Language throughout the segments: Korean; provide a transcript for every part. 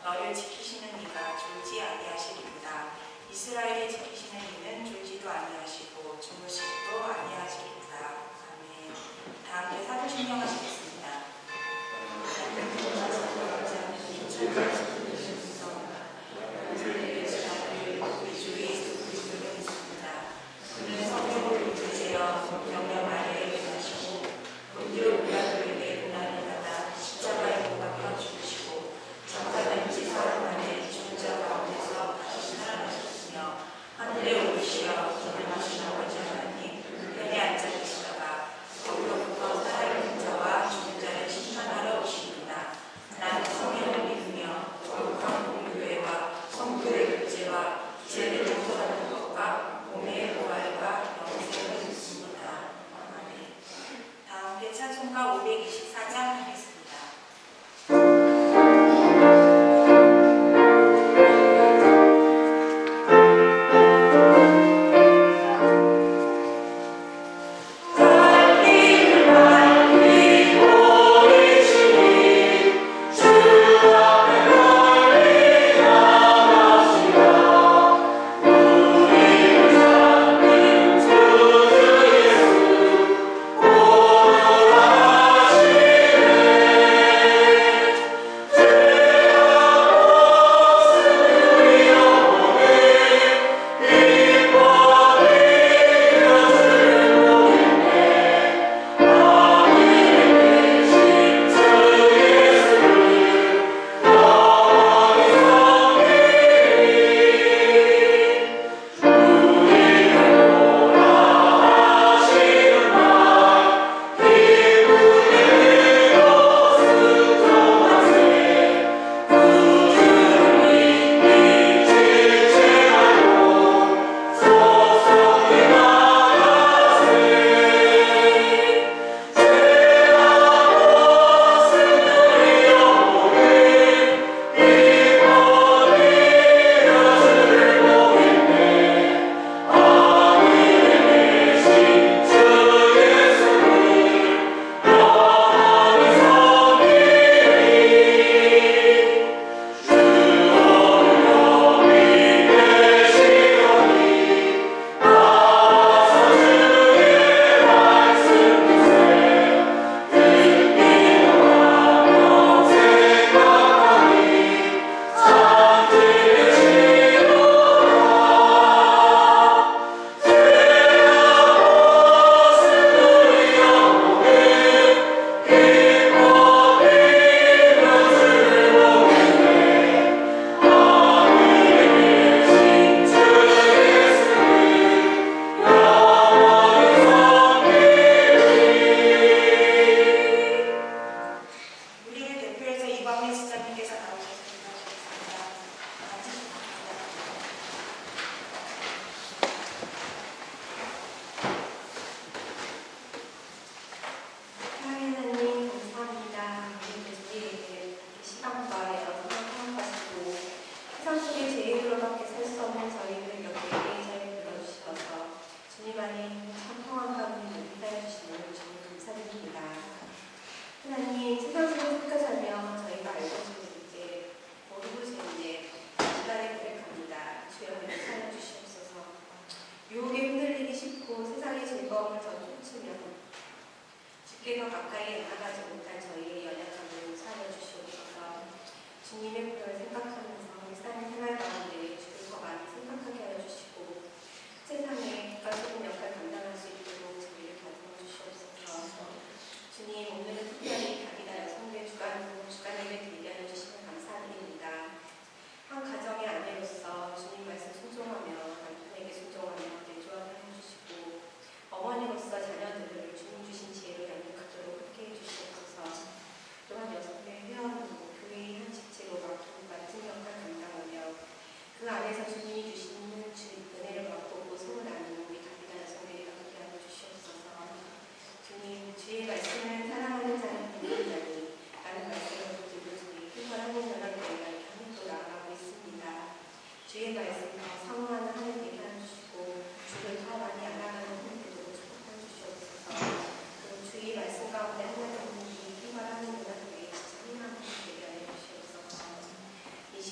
너를 지키시는 이가 졸지 아니하시리로다. 이스라엘이 지키시는 이는 졸지도 아니하시고 주무시지도 아니하시리로다. 아멘. 다 함께 사도신경 하시겠습니다. 그는 성령을 믿으세요. 명령 아래에 계시고 본디오 빌라도에게 고난을 받아 십자가에 못 박혀 죽으시고 장사된 지 사흘 만에 죽은 자 가운데서 다시 살아나셨으며 하늘에 오르시어 전능하신 아버지 하나님 편에 앉아 계시다가 거기로부터 살아있는 자와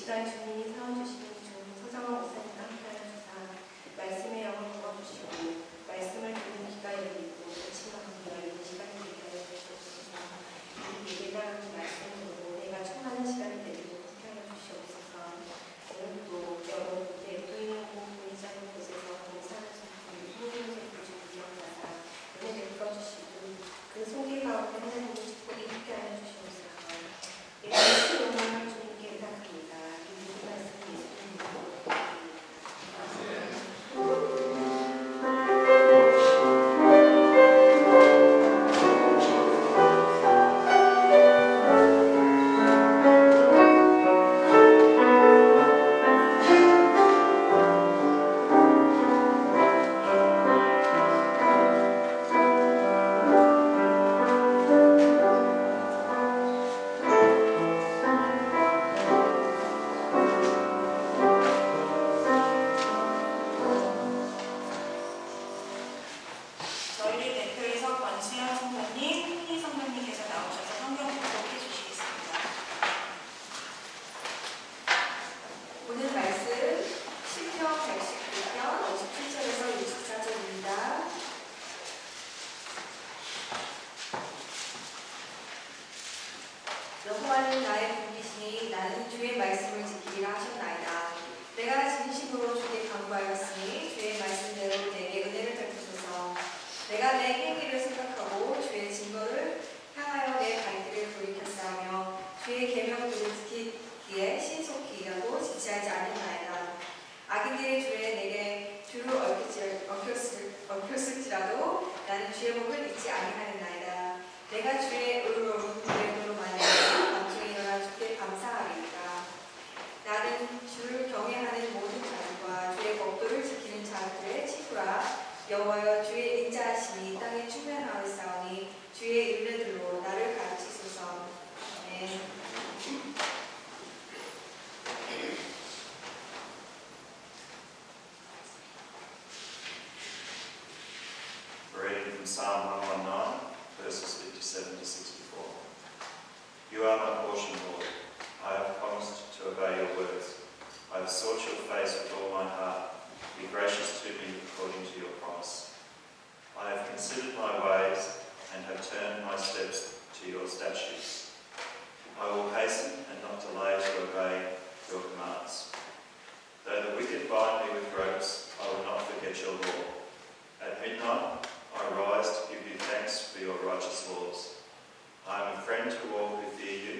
시간 주님이 세워주시는 중 서정원 목사님과 함께하여 주사 말씀의 영을 부어주시고 말씀을 듣는 귀가 열리고 고침 마음이 열리는 시간이 되게 하여 주시옵소서. 이 예배당 말씀으로 내가 충만한 시간이 되도록 함께하여 주시옵소서. 오늘도 여러 군데 보이는 곳 보이지 않는 곳에서 봉사하는 손길이 모든 것을 주시고 기억나사 은혜를 풀어주시고 그 소개 가운데 하나님의 축복이 함께하여 주시옵소서. 예수의 영광을 주님께 의탁합니다. 이 모든 말씀 예수님 이름으로 저희를 대표해서 권수영 성도님, 훈이 성도님께서 나오셔서 성경 공독해 주시겠습니다. 오늘 말씀 시편 119편 57절에서 64절입니다. 여호와는 나의 분기시니 나는 주의 말씀을 지키리라 하셨나이다. 내가 진심으로 주께 간구하였으니 주의 말씀대로 내게 은혜를 베푸소서. 내가 내 행위를 생각하고 주의 증거를 향하여 내 갈 길을 돌이켰사하며 주의 계명들을 지키기에 신속히 일하고 지체하지 않았나이다. 악인들의 주에 내게 주를 얽혔을지라도 나는 주의 법을 잊지 아니하였나이다. 내가 주의 의로운 계획으로 말미암아 밤중에 일어나 주께 감사하리이다. 나는 주를 경외하는 모든 자들과 주의 법도를 지키는 자들의 친구라. 여호와여 주의 인자하심이 땅에 충만하였사오니 주의 윤례들로 나를 가르치소서. 아멘. Reading from Psalm 119, verses 57 to 64. You are my portion, Lord. I have promised to obey your words. I have sought your face with all my heart. Be gracious to me according to your promise. I have considered my ways and have turned my steps to your statutes. I will hasten and not delay to obey your commands. Though the wicked bind me with ropes, I will not forget your law. At midnight, I rise to give you thanks for your righteous laws. I am a friend to all who fear you.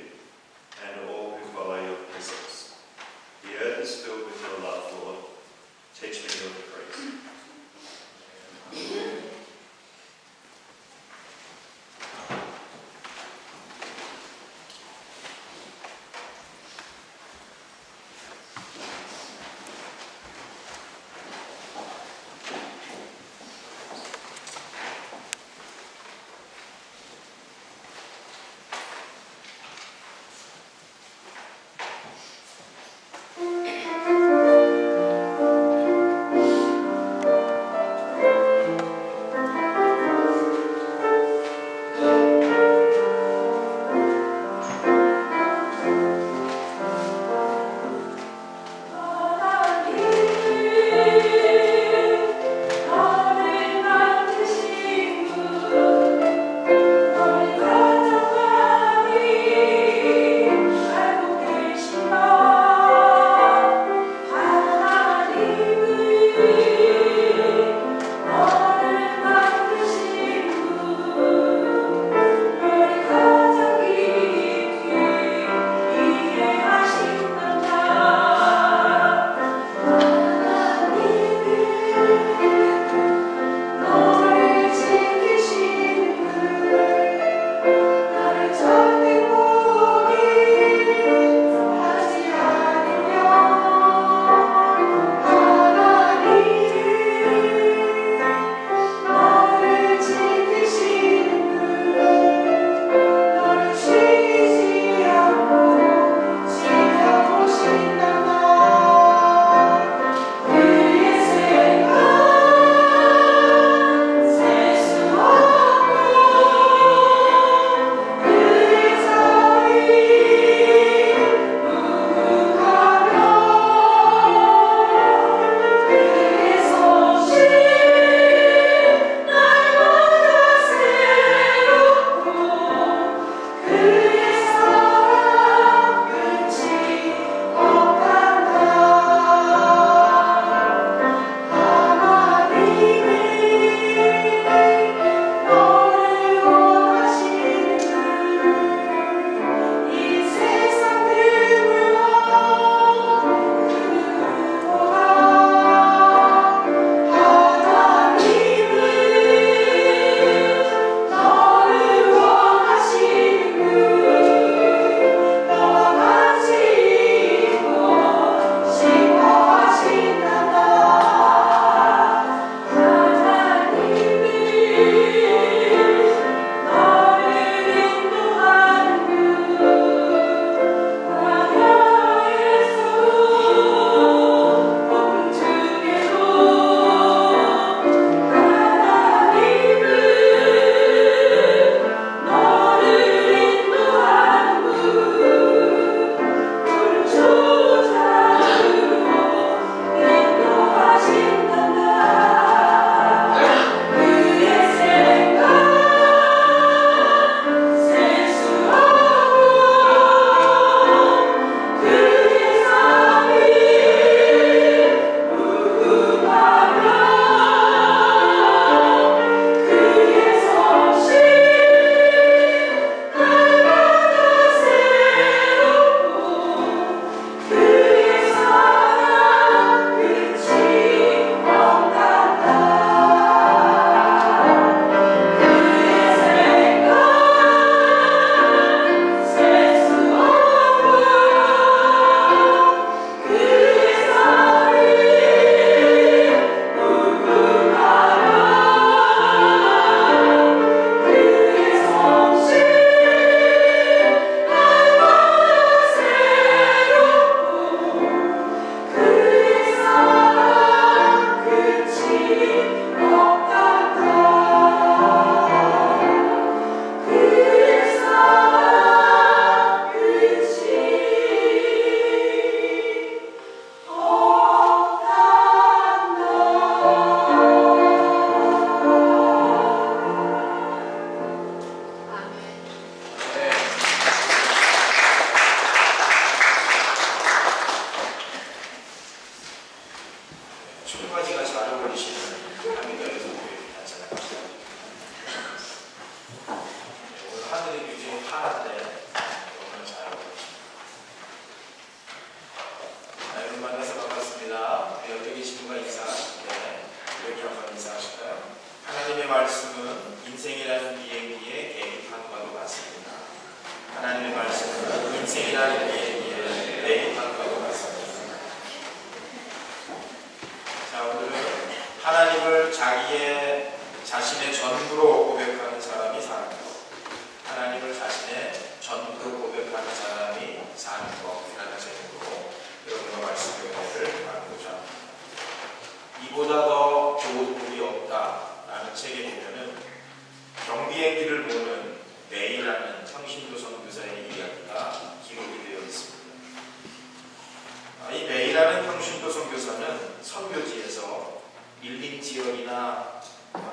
평신도 선교사는 선교지에서 밀림 지역이나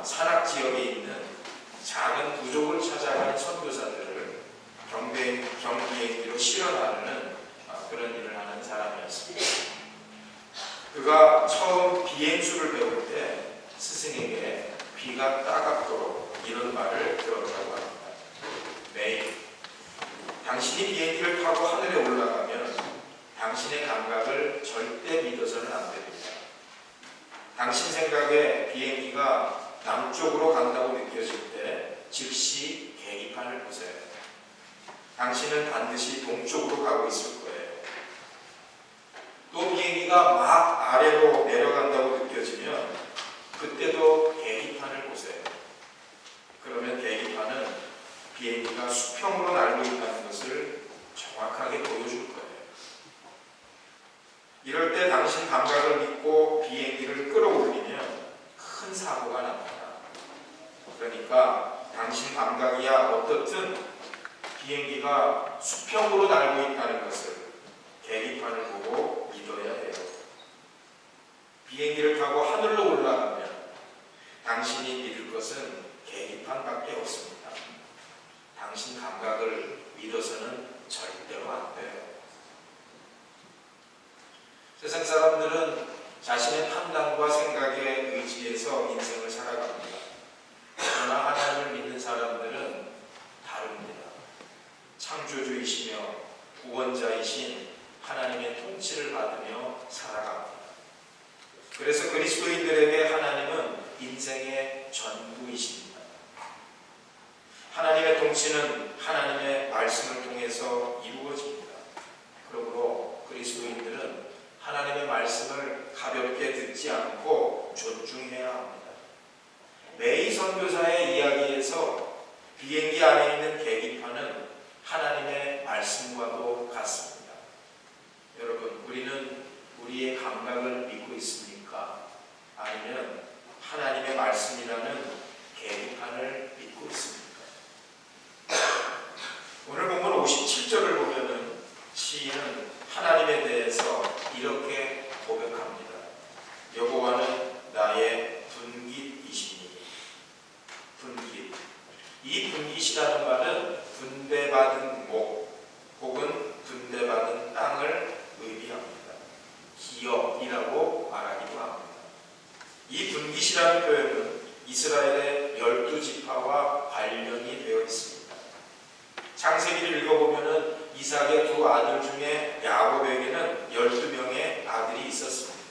산악 지역에 있는 작은 부족을 찾아가는 선교사들을 경비행기로 실어 나르는 그런 일을 하는 사람이었습니다. 그가 처음 비행수를 배울 때 스승에게 귀가 따갑도록 이런 말을 들었다고 합니다. 메이, 당신이 비행기를 타고 하늘에 올라가면 당신의 감각을 절대 믿어서는 안 됩니다. 당신 생각에 비행기가 남쪽으로 간다고 느껴질 때 즉시 계기판을 보세요. 당신은 반드시 동쪽으로 가고 있을 거예요. 또 비행기가 막 아래로 내려간다고 느껴지면 그때도 계기판을 보세요. 그러면 계기판은 비행기가 수평으로 날고 있다는 것을 정확하게 보여줄 거예요. 이럴 때 당신 감각을 믿고 비행기를 끌어올리면 큰 사고가 납니다. 그러니까 당신 감각이야 어떻든 비행기가 수평으로 날고 있다는 것을 계기판을 보고 믿어야 해요. 비행기를 타고 하늘로 올라가면 당신이 믿을 것은 계기판밖에 없습니다. 당신 감각을 믿어서는 절대로 안 돼요. 세상 사람들은 자신의 판단과 생각에 의지해서 인생을 살아갑니다. 그러나 하나님을 믿는 사람들은 다릅니다. 창조주이시며 구원자이신 하나님의 통치를 받으며 살아갑니다. 그래서 그리스도인들에게 하나님은 인생의 전부이십니다. 하나님의 통치는 하나님의 말씀을 통해서 이루어집니다. 그러므로 그리스도인들은 하나님의 말씀을 가볍게 듣지 않고 존중해야 합니다. 메이 선교사의 이야기에서 비행기 안에 있는 계기판은 하나님의 말씀과도 같습니다. 여러분, 우리는 우리의 감각을 믿고 있습니까? 아니면 하나님의 말씀이라는 계기판을 믿고 있습니까? 오늘 본문 57절을 보면은 시인은 하나님에 대해서 이렇게 고백합니다. 여호와는 나의 분깃이시니. 분깃. 이 분깃이라는 말은 분배받은 목 혹은 분배받은 땅을 의미합니다. 기업이라고 말하기도 합니다. 이 분깃이라는 표현은 이스라엘의 12지파와 관련이 되어 있습니다. 창세기를 읽어보면 이삭의 두 아들 중에 야곱에게는 12명의 아들이 있었습니다.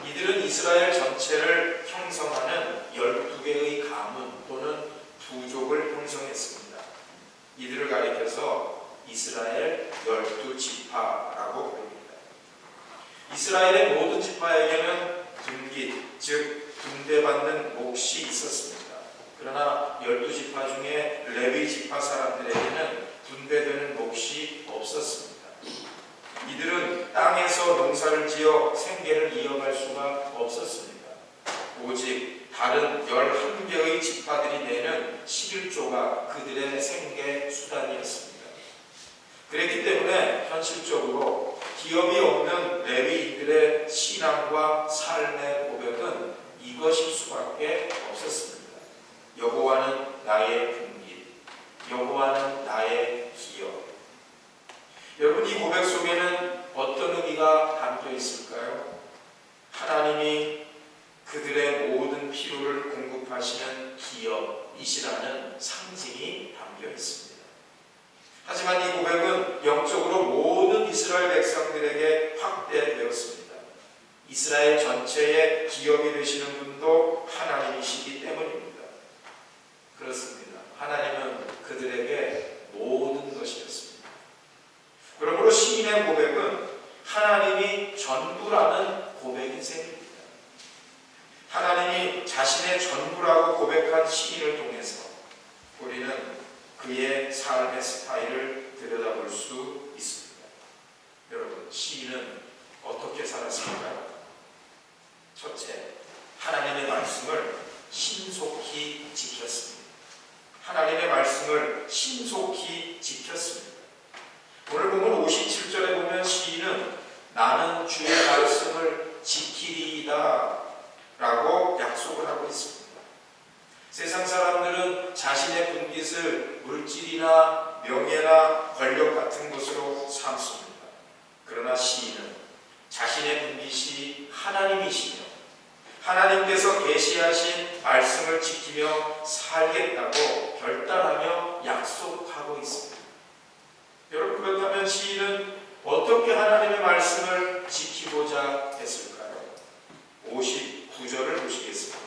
이들은 이스라엘 전체를 형성하는 12개의 가문 또는 부족을 형성했습니다. 이들을 가리켜서 이스라엘 12지파라고 부릅니다. 이스라엘의 모든 지파에게는 분깃, 즉 분배받는 몫이 있었습니다. 그러나 12지파 중에 레위 지파 사람들에게는 분배되는 몫이 없었습니다. 이들은 땅에서 농사를 지어 생계를 이어갈 수가 없었습니다. 오직 다른 11개의 지파들이 내는 11조가 그들의 생계 수단이었습니다. 그랬기 때문에 현실적으로 기업이 없는 레위인들의 신앙과 삶의 고백은 이것일 수밖에 없었습니다. 여호와는 나의 분깃, 여호와는 나의 기업. 여러분, 이 고백 속에는 어떤 의미가 담겨 있을까요? 하나님이 그들의 모든 필요를 공급하시는 기업이시라는 상징이 담겨 있습니다. 하지만 이 고백은 영적으로 모든 이스라엘 백성들에게 확대되었습니다. 이스라엘 전체의 기업이 되시는 분도 하나님이시기 때문입니다. 그렇습니다. 하나님은 그들에게 모든 것이었습니다. 그러므로 시인의 고백은 하나님이 전부라는 고백인 셈입니다. 하나님이 자신의 전부라고 고백한 시인을 통해서 우리는 그의 삶의 스타일을 들여다볼 수 있습니다. 여러분, 시인은 어떻게 살았을까요? 첫째, 하나님의 말씀을 신속히 지켰습니다. 하나님의 말씀을 신속히 지켰습니다. 오늘 보면 57절에 보면 시인은 나는 주의 말씀을 하나님께서 계시하신 말씀을 지키며 살겠다고 결단하며 약속하고 있습니다. 여러분, 그렇다면 시인은 어떻게 하나님의 말씀을 지키고자 했을까요? 59절을 보시겠습니다.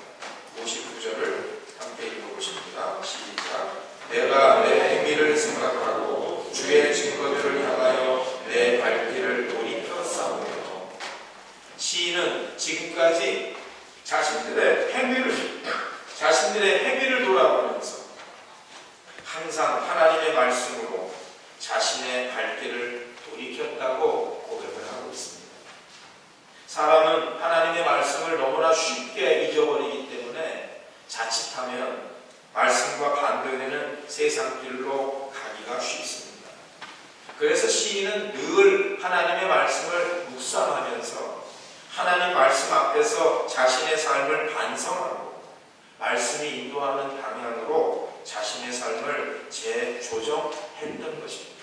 59절을 함께 읽어보십니다. 시작. 내가 내 행위를 생각하고 주의 증거들을 향하여 내 발길을 돌이켜 싸우며. 시인은 지금까지 자신들의 행위를 돌아보면서 항상 하나님의 말씀으로 자신의 발길을 돌이켰다고 고백을 하고 있습니다. 사람은 하나님의 말씀을 너무나 쉽게 잊어버리기 때문에 자칫하면 말씀과 반대되는 세상 길로 가기가 쉽습니다. 그래서 시인은 늘 하나님의 말씀을 묵상하면서 하나님 말씀 앞에서 자신의 삶을 반성하고 말씀이 인도하는 방향으로 자신의 삶을 재조정했던 것입니다.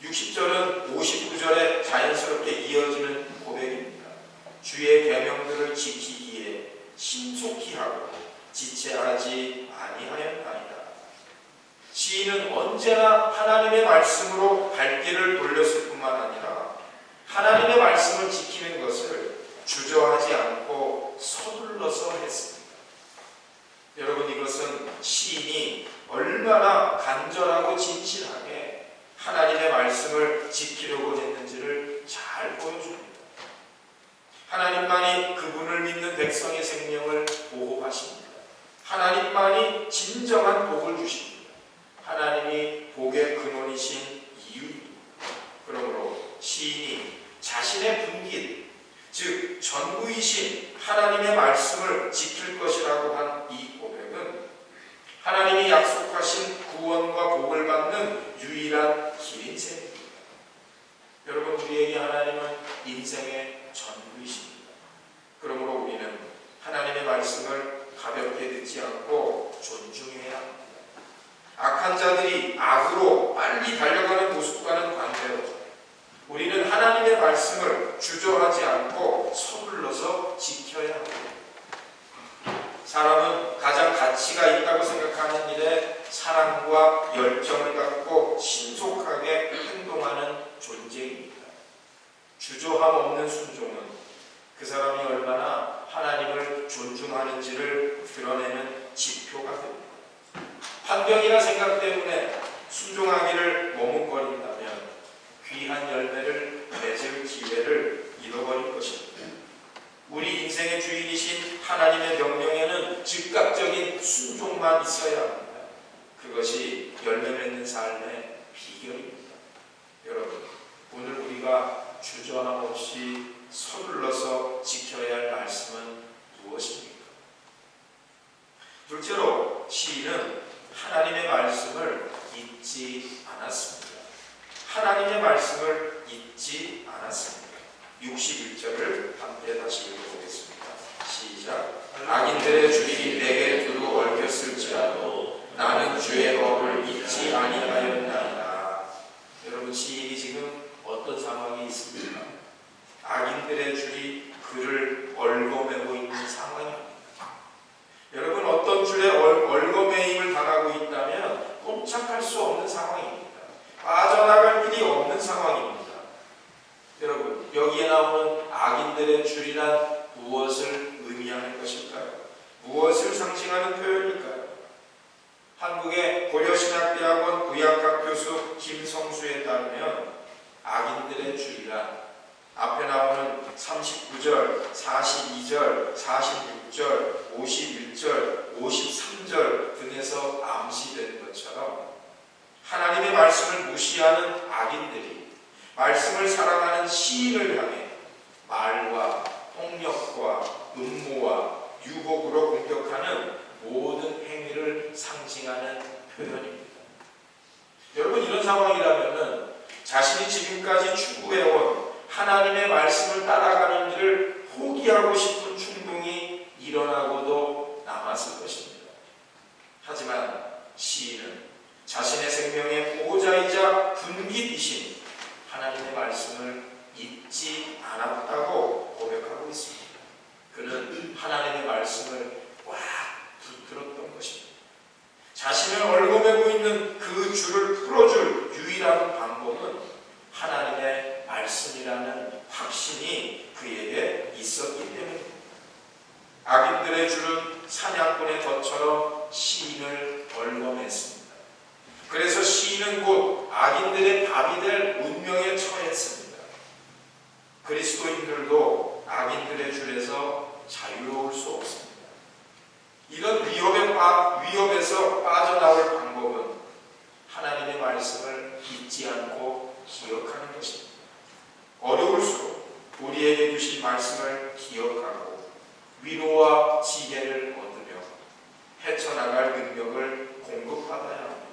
60절은 59절에 자연스럽게 이어지는 고백입니다. 주의 계명들을 지키기에 신속히 하고 지체하지 아니하였나이다. 시인은 언제나 하나님의 말씀으로 발길을 돌렸을 뿐만 아니라 하나님의 말씀을 지키는 것을 주저하지 않고 서둘러서 했습니다. 여러분, 이것은 시인이 얼마나 간절하고 진실하게 하나님의 말씀을 지키려고 했는지를 잘 보여줍니다. 하나님만이 그분을 믿는 백성의 생명을 보호하십니다. 하나님만이 진정한 복을 주십니다. 하나님이 복의 근원이신 이유입니다. 그러므로 시인이 자신의 분깃, 즉 전부이신 하나님의 말씀을 지킬 것이라고 한 이 고백은 하나님이 약속하신 구원과 복을 받는 유일한 길인 셈입니다. 여러분, 우리에게 하나님은 인생의 전부이십니다. 그러므로 우리는 하나님의 말씀을 가볍게 듣지 않고 존중해야 합니다. 악한 자들이 악으로 빨리 달려가는 모습과는 반대로 우리는 하나님의 말씀을 주저하지 않고 서둘러서 지켜야 합니다. 사람은 가장 가치가 있다고 생각하는 일에 사랑과 열정을 갖고 신속하게 행동하는 존재입니다. 주저함 없는 순종은 그 사람이 얼마나 하나님을 존중하는지를 드러내는 지표가 됩니다. 환경이나 생각 때문에 순종하기를 머뭇거린다면 귀한 열매를 맺을 기회를 잃어버릴 것입니다. 우리 인생의 주인이신 하나님의 명령에는 즉각적인 순종만 있어야 합니다. 그것이 열매 맺는 삶의 비결입니다. 여러분, 오늘 우리가 주저함 없이 서둘러서 지켜야 할 말씀은 무엇입니까? 둘째로 시인은 하나님의 말씀을 잊지 않았습니다. 하나님의 말씀을 잊지 않았습니다. 61절을 함께 다시 읽어보겠습니다. 시작. 악인들의 줄이 내게 두루 얽혔을지라도 나는 주의 법을 잊지 아니하였나이다. 여러분, 시인이 지금 어떤 상황이 있습니까? 악인들의 줄이 그를 얽어매고 있는 상황입니다. 여러분, 어떤 줄에 얽어매임을 당하고 있다면 꼼짝할 수 없는 상황입니다. 빠져나갈 길이 없는 상황입니다. 여러분, 여기에 나오는 악인들의 줄이란 무엇을 의미하는 것일까요? 무엇을 상징하는 표현일까요? 한국의 고려신학대학원 구약학 교수 김성수에 따르면 악인들의 줄이란 앞에 나오는 39절, 42절, 46절, 51절, 53절 등에서 암시된 것처럼 하나님의 말씀을 무시하는 악인들이 말씀을 사랑하는 시인을 향해 말과 폭력과 음모와 유혹으로 공격하는 모든 행위를 상징하는 표현입니다. 여러분, 이런 상황이라면 자신이 지금까지 추구해온 하나님의 말씀을 따라가는 일을 포기하고 싶은 충동이 일어나고도 남았을 것입니다. 하지만 시인은 자신의 생명의 보호자이자 분깃이신 하나님의 말씀을 잊지 않았다고 고백하고 있습니다. 그는 확신이 그에게 있었기 때문입니다. 악인들의 주는 사냥꾼의 덫처럼 시인을 벌검했습니다. 그래서 시인은 곧 악인들의 밥이 될 운명에 처했습니다. 그리스도인들도 악인들의 줄에서 자유로울 수 없습니다. 이런 위협에서 빠져나올 방법은 하나님의 말씀을 잊지 않고 기억하는 것입니다. 어려울수록 우리에게 주신 말씀을 기억하고 위로와 지혜를 얻으며 헤쳐나갈 능력을 공급받아야 합니다.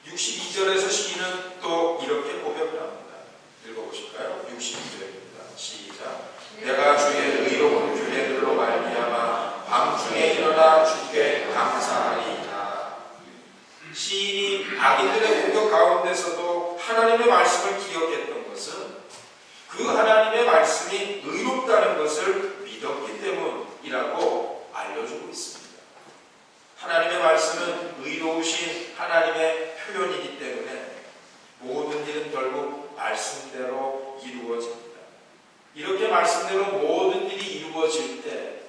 62절에서 시인은 또 이렇게 고백을 합니다. 읽어보실까요? 62절입니다. 시작. 내가 주의 의로운 규례들로 말미암아 밤중에 일어나 주께 감사하리이다. 시인이 악인들의 공격 가운데서도 하나님의 말씀을 기억했던 것은 그 하나님의 말씀이 의롭다는 것을 믿었기 때문이라고 알려주고 있습니다. 하나님의 말씀은 의로우신 하나님의 표현이기 때문에 모든 일은 결국 말씀대로 이루어집니다. 이렇게 말씀대로 모든 일이 이루어질 때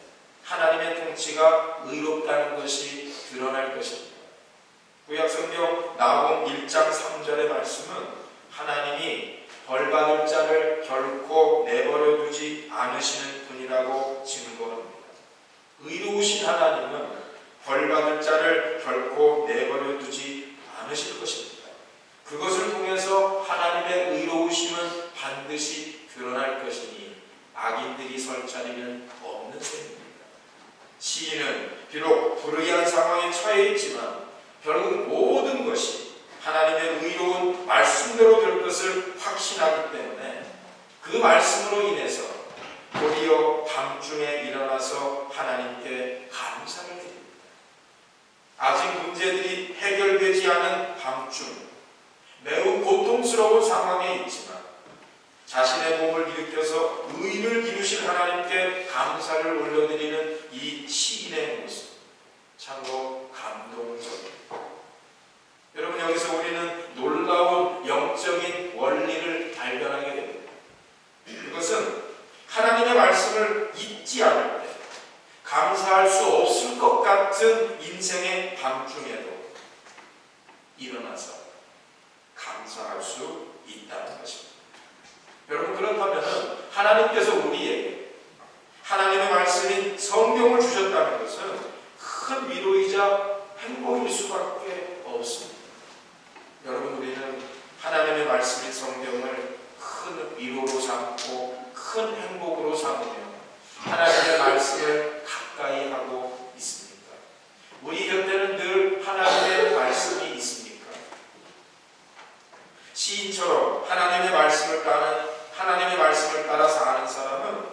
하나님의 통치가 의롭다는 것이 드러날 것입니다. 구약성경 나홈 1장 3절의 말씀은 하나님이 벌받을 자를 결코 내버려 두지 않으시는 분이라고 증거합니다. 의로우신 하나님은 벌받을 자를 결코 내버려 두지 않으실 것입니다. 그것을 통해서 하나님의 의로우심은 반드시 드러날 것이니 악인들이 설 자리는 없는 셈입니다. 시인은 비록 불의한 상황에 처해 있지만 결국 모든 것이 하나님의 의로운 말씀대로 될 것을 확신하기 때문에 그 말씀으로 인해서 도리어 밤중에 일어나서 하나님께 감사를 드립니다. 아직 문제들이 해결되지 않은 밤중 매우 고통스러운 상황에 있지만 자신의 몸을 일으켜서 의를 이루신 하나님께 감사를 올려드리는 이 시인의 모습 참으로 감동적입니다. 여러분, 여기서 우리는 놀라운 영적인 원리를 발견하게 됩니다. 그것은 하나님의 말씀을 잊지 않을 때 감사할 수 없을 것 같은 인생의 밤중에도 일어나서 감사할 수 있다는 것입니다. 여러분, 그렇다면 하나님께서 우리에게 하나님의 말씀인 성경을 주셨다는 것은 큰 위로이자 행복일 수밖에 없습니다. 여러분, 우리는 하나님의 말씀인 성경을 큰 위로로 삼고 큰 행복으로 삼으며 하나님의 말씀을 가까이 하고 있습니까? 우리 곁에는 늘 하나님의 말씀이 있습니까? 시인처럼 하나님의 말씀을 따라 사는 사람은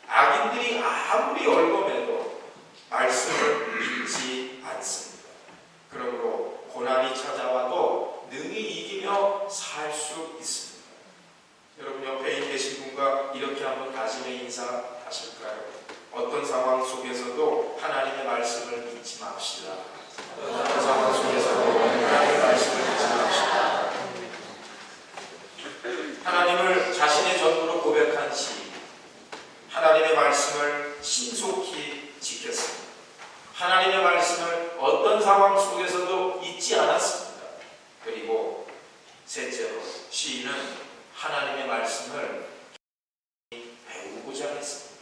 악인들이 아무리 얼검해도 말씀을 잊지 않습니다. 그러므로 고난이 찾아와도 능히 이기며 살 수 있습니다. 여러분, 옆에 계신 분과 이렇게 한번 다짐의 인사하실까요? 어떤 상황 속에서도 하나님의 말씀을 잊지 맙시다. 어떤 상황 속에서도 하나님의 말씀을 잊지 맙시다. 하나님을 자신의 전부로 고백한 시인, 하나님의 말씀을 신속히 지켰습니다. 하나님의 말씀을 어떤 상황 속에서도 잊지 않았습니다. 그리고 셋째로 시인은 하나님의 말씀을 배우고자 했습니다.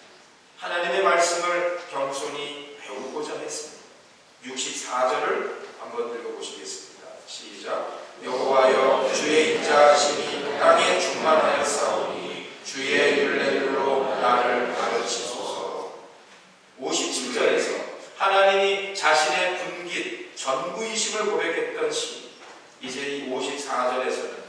하나님의 말씀을 겸손히 배우고자 했습니다. 64절을 한번 읽어보시겠습니다. 시작. 여호와여, 주의 인자하심이 땅에 충만하였사오니 주의 율례들로 나를 가르치소서. 57절에서 하나님이 자신의 분깃 전부이심을 고백했던 시인, 이제 이 54절에서는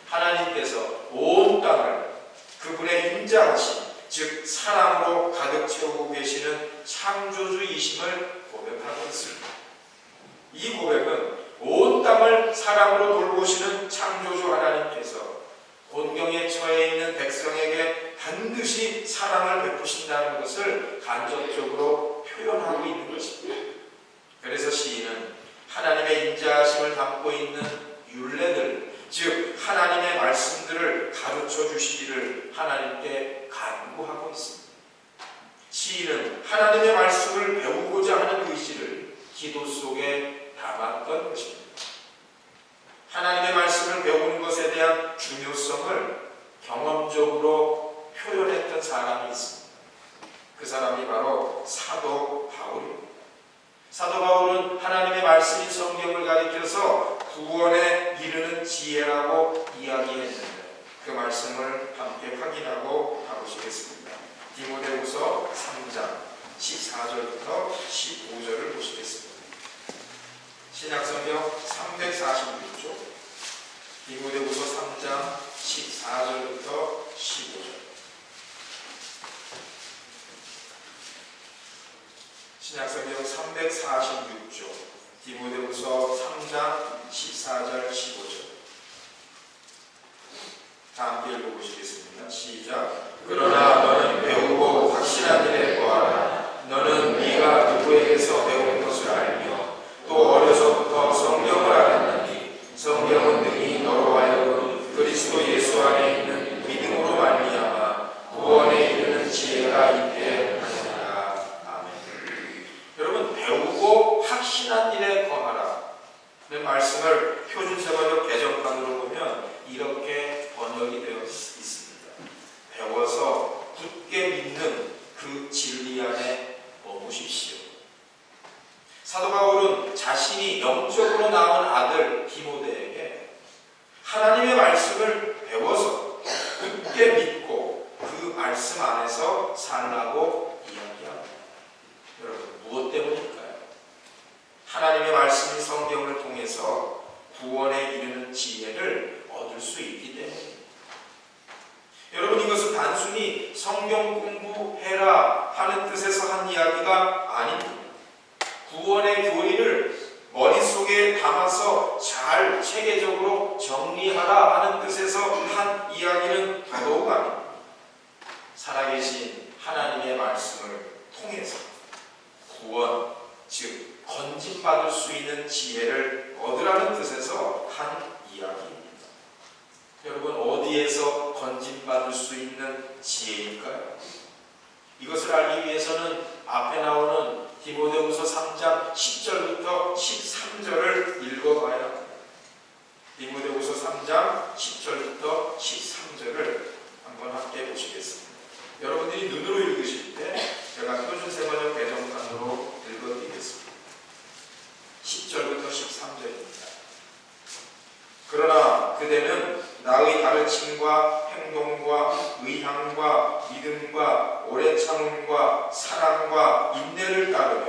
하나님께서 온 땅을 그분의 인자하심, 즉 사랑으로 가득 채우고 계시는 창조주이심을 고백하고 있습니다. 이 고백은 온 땅을 사랑으로 돌보시는 창조주 하나님께서 곤경에 처해 있는 백성에게 반드시 사랑을 베푸신다는 것을 간접적으로 표현하고 있는 것입니다. 그래서 시인은 하나님의 인자하심을 담고 있는 율례들, 즉 하나님의 말씀들을 가르쳐 주시기를 하나님께 간구하고 있습니다. 시인은 하나님의 말씀을 배우고자 하는 의지를 기도 속에 담았던 것입니다. 하나님의 말씀을 배우는 것에 대한 중요성을 경험적으로 표현했던 사람이 있습니다. 그 사람이 바로 사도 바울입니다. 사도 바울은 하나님의 말씀인 성경을 가리켜서 구원에 이르는 지혜라고 이야기했는데 그 말씀을 함께 확인하고 가보시겠습니다. 디모데후서 3장 14절부터 15절을 보시겠습니다. 신약성경 346쪽 디모데후서 3장 14절부터 15절. 신약성경 346쪽 디모데후서 3장 14절 15절. 다 함께 읽어보시겠습니다. 시작. 그러나 너는 배우고 확실한 일에 거하라. 너는 네가 누구에게서 배운 것을 알며 또 어려서부터 성경을 알았느니 성경은 능히 너로 하여금 그리스도 예수 안에 있는 믿음으로 말미암아 구원에 이르는 지혜가 있게 하느니라. 아멘. 여러분, 배우고 확신한 일에 거하라 는 말씀을 표준세번역 개정판으로 보면 이렇게 번역이 되어 있습니다. 배워서 굳게 믿는 그 진리 안에 머무십시오. 사도 바울은 자신이 영적으로 낳은 아들 디모데에게 하나님의 말씀을 배워서 굳게 믿고 그 말씀 안에서 살라고 이야기합니다. 여러분, 무엇 때문일까요? 하나님의 말씀인 성경을 통해서 구원에 이르는 지혜를 얻을 수 있기 때문입니다. 여러분, 이것은 단순히 성경 공부해라 하는 뜻에서 한 이야기가 아닙니다. 구원의 교리를 머릿속에 담아서 잘 체계적으로 정리하라 하는 뜻에서 한 이야기는 더더욱 아닙니다. 살아계신 하나님의 말씀을 통해서 구원, 즉 건진받을 수 있는 지혜를 얻으라는 뜻에서 한 이야기입니다. 여러분, 어디에서 건진받을 수 있는 지혜일까요? 이것을 알기 위해서는 앞에 나오는 디모데후서 3장 10절부터 13절을 읽어봐야 합니다. 디모데후서 3장 10절부터 13절을 한번 함께 보시겠습니다. 여러분들이 눈으로 읽으실 때 제가 표준세번역 개정판으로 읽어드리겠습니다. 10절부터 13절입니다. 그러나 그대는 나의 가르침과 행동과 의향과 믿음과 오래 참음과 사랑과 인내를 따르며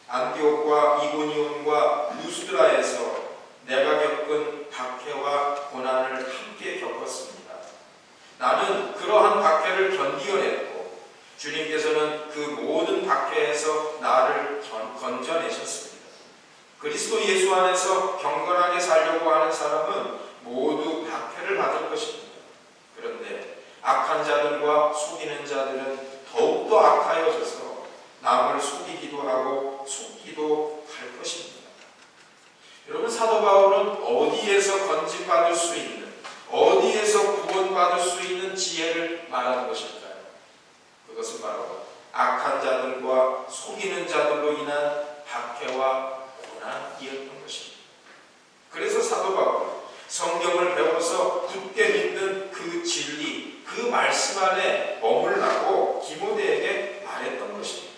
안디옥과 이고니온과 루스드라에서 내가 겪은 박해와 고난을 함께 겪었습니다. 나는 그러한 박해를 견디어냈고 주님께서는 그 모든 박해에서 나를 건져내셨습니다. 그리스도 예수 안에서 경건하게 살려고 하는 사람은 모두 박해를 받을 것입니다. 그런데 악한 자들과 속이는 자들은 더욱더 악하여져서 남을 속이기도 하고 속기도 할 것입니다. 여러분, 사도 바울은 어디에서 건진받을 수 있는, 어디에서 구원받을 수 있는 지혜를 말하는 것일까요? 그것은 바로 악한 자들과 속이는 자들로 인한 박해와 고난이었던 것입니다. 그래서 사도 바울은 성경을 배워서 굳게 믿는 그 진리, 그 말씀 안에 머물라고 디모데에게 말했던 것입니다.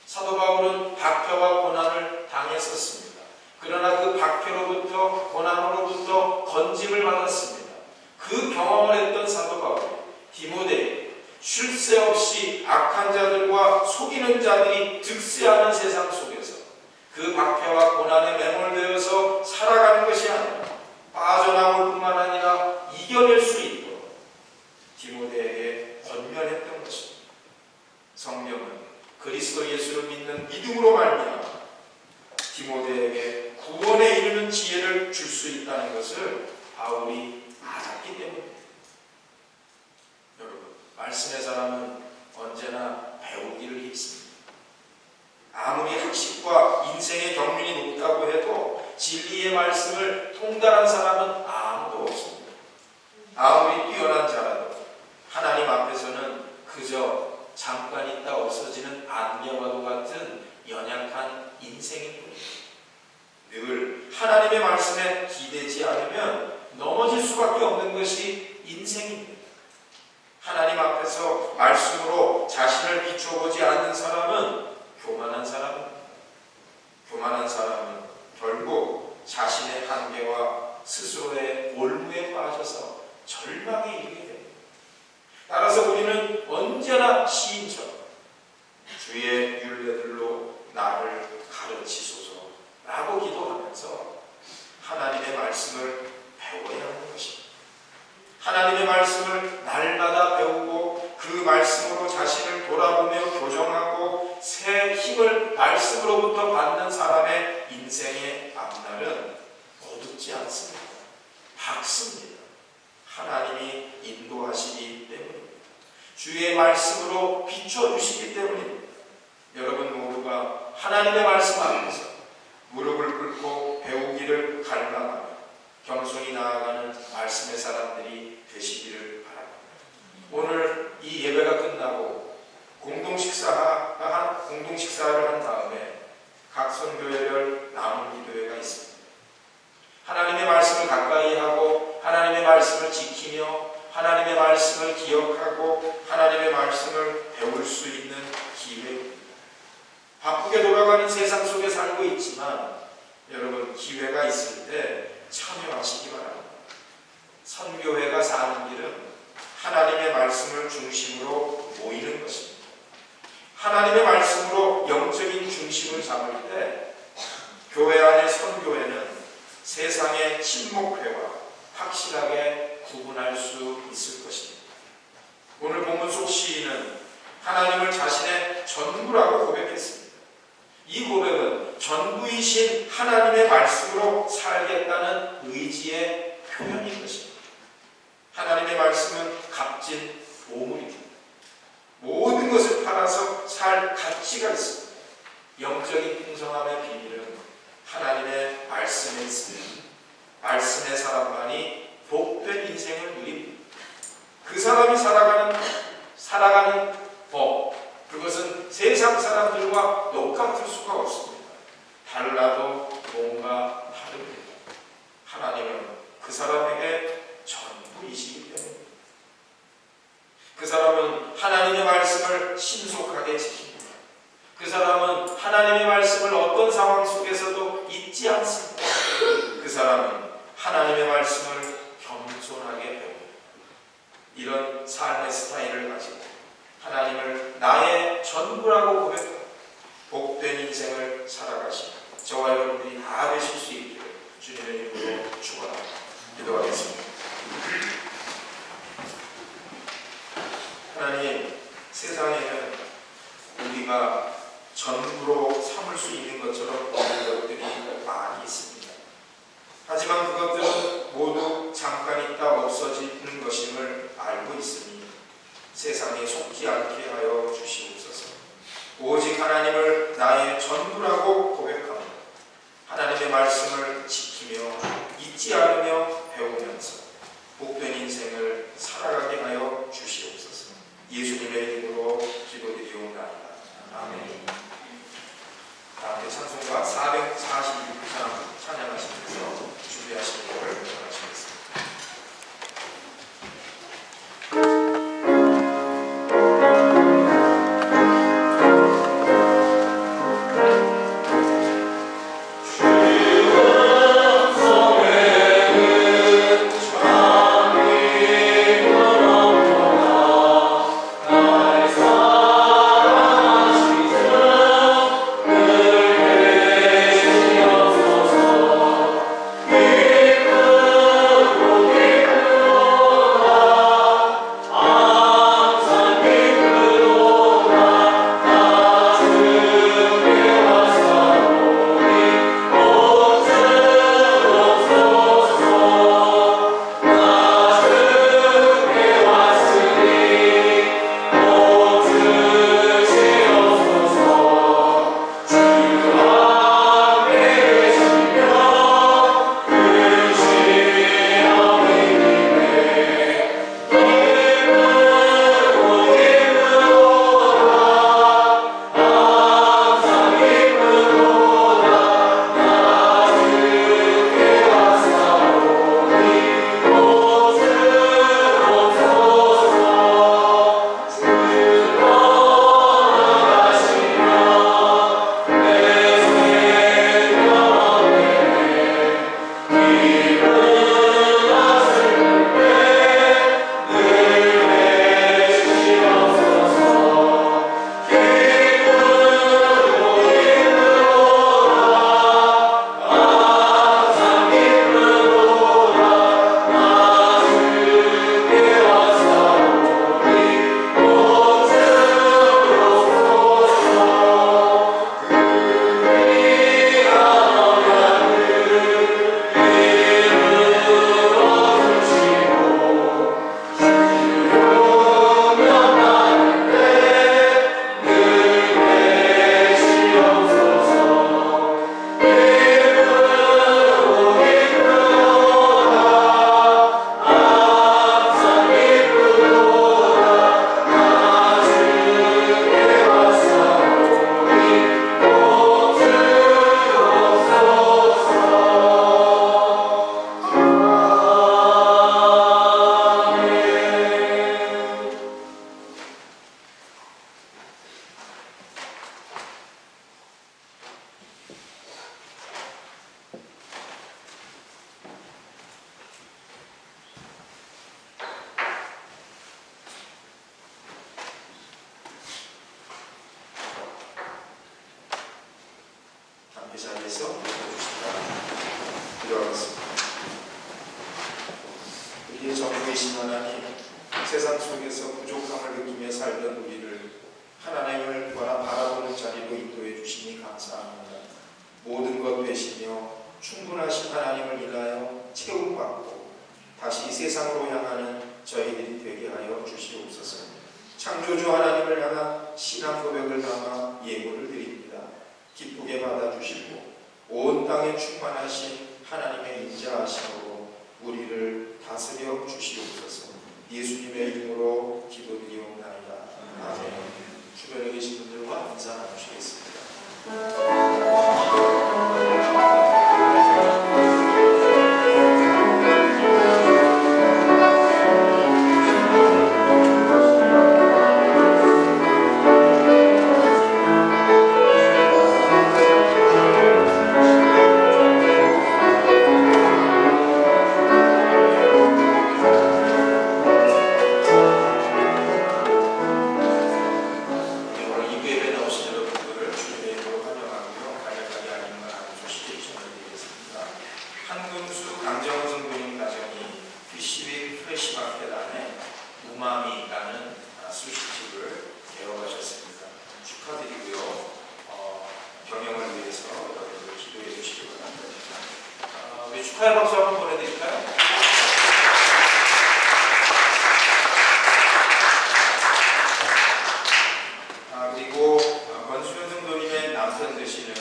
사도 바울은 박해와 고난을 당했었습니다. 그러나 그 박해로부터 고난으로부터 건짐을 받았습니다. 그 경험을 했던 사도 바울이 디모데에게 쉴 새 없이 악한 자들과 속이는 자들이 득세하는 세상 속에서 그 박해와 고난에 매몰되어서 살아가는 것이 아니라 빠져나올 뿐만 아니라 이겨낼 수 있도록 디모데에게 권면했던 것입니다. 성경은 그리스도 예수를 믿는 믿음으로 말미암아 디모데에게 구원에 이르는 지혜를 줄 수 있다는 것을 바울이 알았기 때문입니다. 여러분, 말씀의 사람은 언제나 배우기를 힘씁니다. 아무리 학식과 인생의 경륜이 높다고 해도 진리의 말씀을 통달한 사람은 아무도 아무리 뛰어난 자라도 하나님 앞에서는 그저 잠깐 있다 없어지는 안개와도 같은 연약한 인생일 뿐입니다. 늘 하나님의 말씀에 기대지 않으면 넘어질 수밖에 없는 것이 인생입니다. 하나님 앞에서 말씀으로 자신을 비춰보지 않는 사람은 교만한 사람입니다. 교만한 사람은 결국 자신의 한계와 스스로의 올무에 빠져서 절망에 이르게 됩니다. 따라서 우리는 언제나 시인처럼 주의 율례들로 나를 가르치소서라고 기도하면서 하나님의 말씀을 배워야 하는 것입니다. 하나님의 말씀을 날마다 배우고 그 말씀으로 자신을 돌아보며 교정하고 새 힘을 말씀으로부터 받는 사람의 인생의 앞날은 어둡지 않습니다. 밝습니다. 하나님이 인도하시기 때문입니다. 주의 말씀으로 비춰주시기 때문입니다. 여러분 모두가 하나님의 말씀 앞에서 무릎을 꿇고 배우기를 갈망하며 겸손히 나아가는 말씀의 사람들이 되시기를 바랍니다. 오늘 이 예배가 끝나고 공동식사를 한 다음에 각 선교회별 남은 기도회가 있습니다. 하나님의 말씀을 가까이 하고 하나님의 말씀을 지키며 하나님의 말씀을 기억하고 하나님의 말씀을 배울 수 있는 기회입니다. 바쁘게 돌아가는 세상 속에 살고 있지만 여러분 기회가 있을 때 참여하시기 바랍니다. 선교회가 사는 길은 하나님의 말씀을 중심으로 모이는 것입니다. 하나님의 말씀으로 영적인 중심을 잡을 때 교회 안의 선교회는 세상의 친목회와 확실하게 구분할 수 있을 것입니다. 오늘 본문 속 시인은 하나님을 자신의 전부라고 고백했습니다. 이 고백은 전부이신 하나님의 말씀으로 살겠다는 의지의 표현인 것입니다. 하나님의 말씀은 값진 보물입니다. 모든 것을 팔아서 살 가치가 있습니다. 영적인 풍성함의 비밀은 하나님의 말씀에 있습니다. 말씀의 사람만이 복된 인생을 누립니다. 그 사람이 살아가는 법, 그것은 세상 사람들과 똑같을 수가 없습니다. 달라도 뭔가 다릅니다. 하나님은 그 사람에게 전부이시기 때문입니다. 그 사람은 하나님의 말씀을 신속하게 지킵니다. 그 사람은 하나님의 말씀을 어떤 상황 속에서도 잊지 않습니다. 그 사람은 하나님의 말씀을 겸손하게 배웁니다. 이런 삶의 스타일을 가지고 하나님을 나의 전부라고 고백하고 복된 인생을 살아가시고 저와 여러분들이 다 되실 수 있기를 주님의 이름으로 축원합니다. 기도하겠습니다. 하나님, 세상에는 우리가 전부로 삼을 수 있는 것처럼 보이는 것들이 많이 있습니다. 하지만 그것들은 모두 잠깐 있다 없어지는 것임을 알고 있으니 세상에 속지 않게 하여 주시옵소서. 오직 하나님을 나의 전부라고 고백하며 하나님의 말씀을 지키며 잊지 않으며 배우면서 복된 인생을 살아가게 하여 주시옵소서. 예수님의 이름으로 기도드리옵나이다. 아멘. 다음에 찬송가 446장 찬양하시면서 준비하시는 것을 바라시겠습니다. 주의 성회를 속에서 부족함을 느끼며 살던 우리를 하나님을 바라보는 자리로 인도해 주시니 감사합니다. 모든 것 되시며 충분하신 하나님을 인하여 채움받고 다시 세상으로 향하는 저희들이 되게 하여 주시옵소서. 창조주 하나님을 향한 신앙 고백을 담아 예물을 드립니다. 기쁘게 받아주시고 온 땅에 충만하신 하나님의 인자하심으로 우리를 다스려 주시옵소서. 예수님의 이름으로 기도드리옵나이다. 아멘. 주변에 계신 분들과 인사 나누시겠습니다. 축하의 박수 한번 보내드릴까요? 그리고 권수현 성도님의 남편 되시는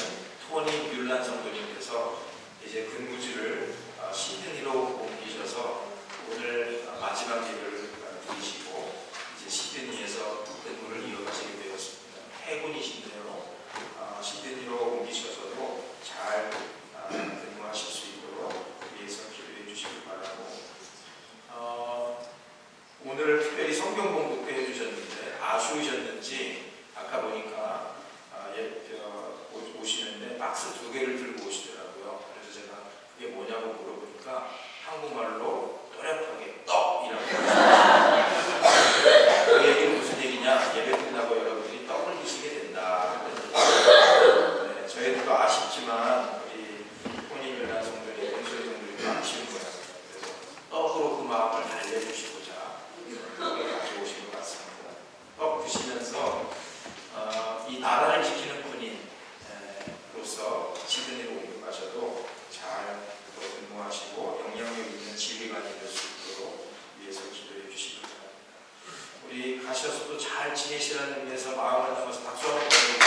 토니 뮬란 성도님께서 이제 근무지를 시드니로 옮기셔서 오늘 마지막 예배를 드리시고 이제 시드니에서 근무를 이어가시게 되었습니다. 해군이신데요. 시드니로 옮기셔서도 잘 근무하실 수 있도록 위해서 기도해 주시기 바라고, 오늘 특별히 성경 공부도 해주셨는데 아쉬우셨는지 아까 보니까 오시는데 박스 2개를 들고 오시더라고요. 그래서 제가 그게 뭐냐고 물어보니까 한국말로 또렷하게 떡이라고 그 얘기는 무슨 얘기냐, 예배 끝나고 여러분들이 떡을 드시게 된다. 네, 저희들도 아쉽지만 우리 혼인일날 성도님, 홍수의 성도님도 아쉬운 거예요. 그래서 떡으로 그 마음을 달래주시고자 떡을 가지고 오신 것 같습니다. 떡 드시면서 이 나라를 지키는 군인으로서 시드니로 옮겨가셔도 잘 근무하시고 영향력 있는 지휘관이 될 수 있도록 위해서 기도해 주시기 바랍니다. 우리 가셔서도 잘 지내시라는 의미에서 마음을 담아서 박수 한번 보내드립니다.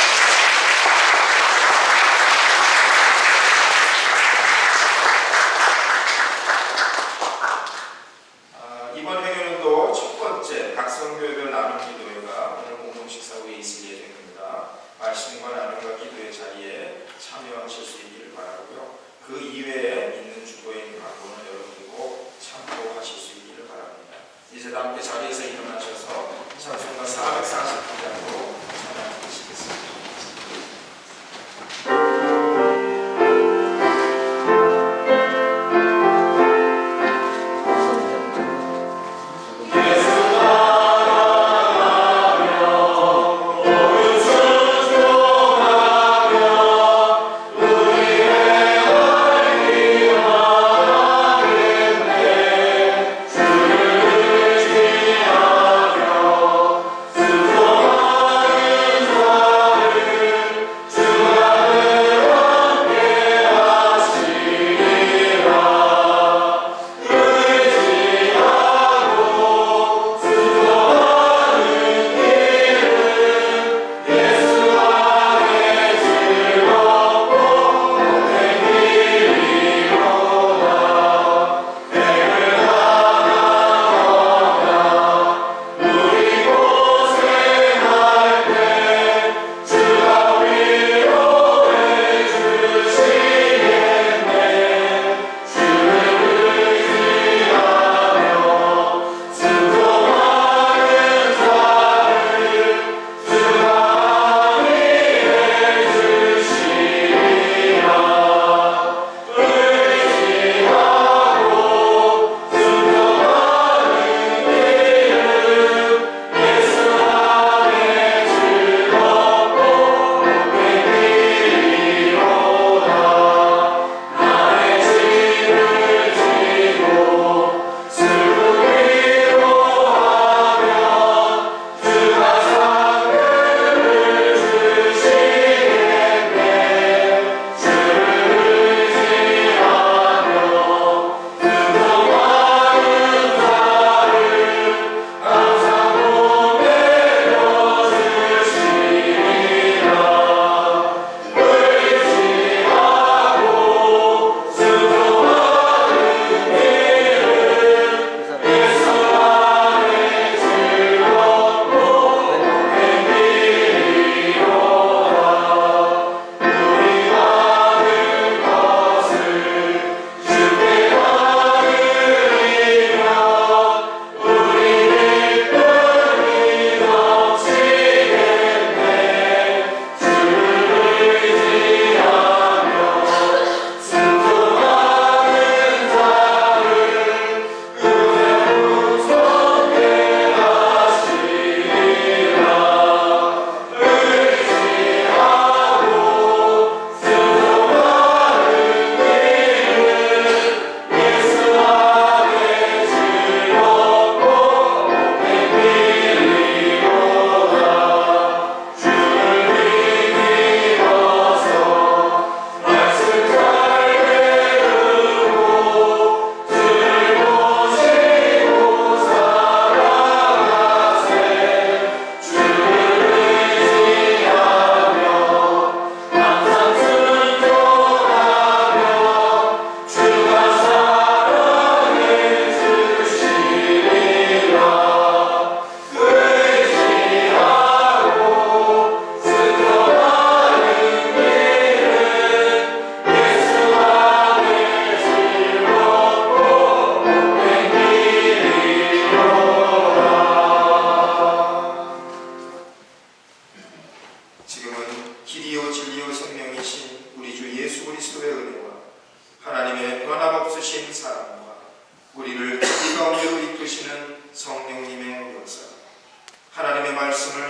이번 회견은도 첫 번째 각성교회별 나눔 기도회가 오늘 공동 식사 후에 있을 예정입니다. 말씀과 나눔과 기도의 자리에 참여하실 수 있기를 바라고요. 그 이외에 있는 주보에 광고는 여러분이 꼭 참고하실 수 있기를 바랍니다. 이제 다 함께 자리에서 일어나셔서 찬송가 440장으로 찬양하시겠습니다.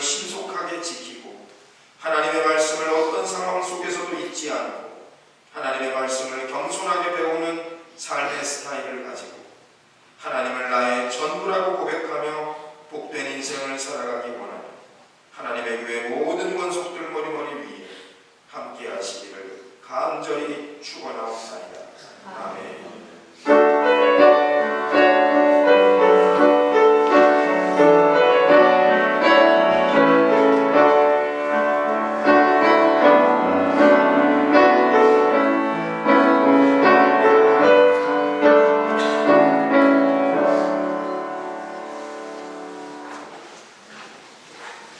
신속하게 지키고 하나님의 말씀을 어떤 상황 속에서도 잊지 않고 하나님의 말씀을 겸손하게 배우는 삶의 스타일을 가지고 하나님을 나의 전부라고 고백하며 복된 인생을 살아가기 원하는 하나님의 교회 모든 권속들 머리머리 위에 함께 하시기를 간절히 축원하옵나이다. 아멘.